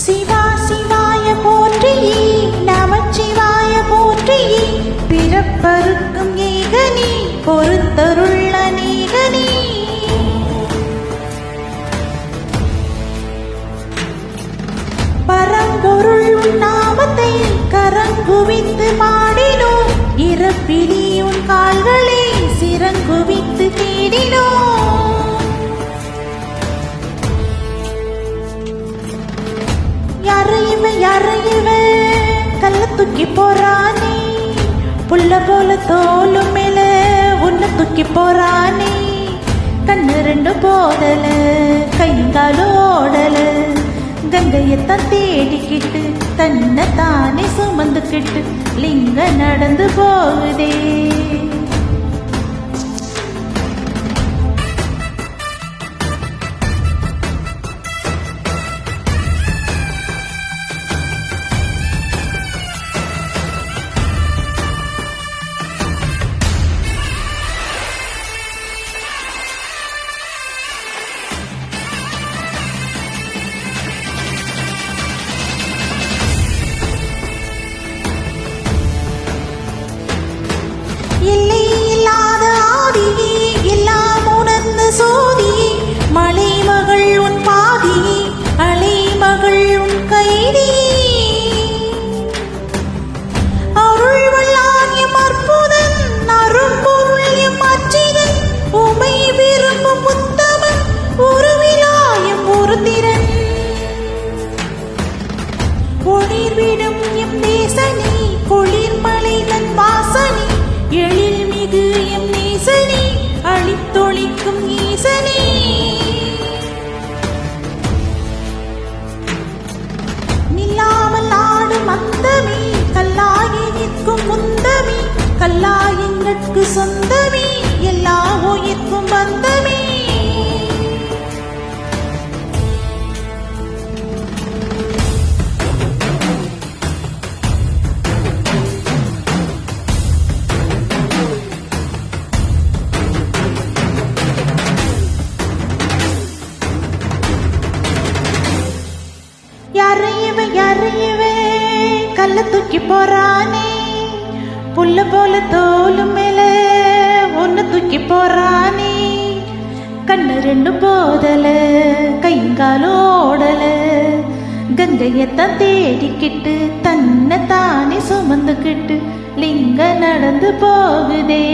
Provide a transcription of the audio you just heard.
சிவா சிவாய போற்றி நமச்சிவாய போற்றி பிறப்பருக்கும் ஏகனி பொறுத்தருள்ள நீகனி பரம்பொருள் நாமத்தை கரங்குவித்து பாடினோம் இறப்பிலி உன் கால்களை சிறங்குவித்து தேடினோம் யாரையுமே கல்ல தூக்கி போறானே புள்ள போல தோலும் மேல உன்னை தூக்கி போறானே கண்ணு ரெண்டு போடல கைங்காலோடல கங்கையத்தான் தேடிக்கிட்டு தன்னை தானே சுமந்துக்கிட்டு லிங்க நடந்து போகுதே அழித்தொழிக்கும் ஈசனே நில்லாமல் ஆடும் அந்தமே கல்லாகி நிற்கும் முந்தமே கல்லாயின்கட்கு சொந்தமே எல்லா உயிர்க்கும் பந்தமே யாரையவே கல்ல தூக்கி போறானே புல்ல போல தோலும் மேல ஒன்னு தூக்கி போறானே கண்ணு ரெண்டு போதல கைங்காலோடல கங்கையத்தான் தேடிக்கிட்டு தன்னை தானே சுமந்துக்கிட்டு லிங்க நடந்து போகுதே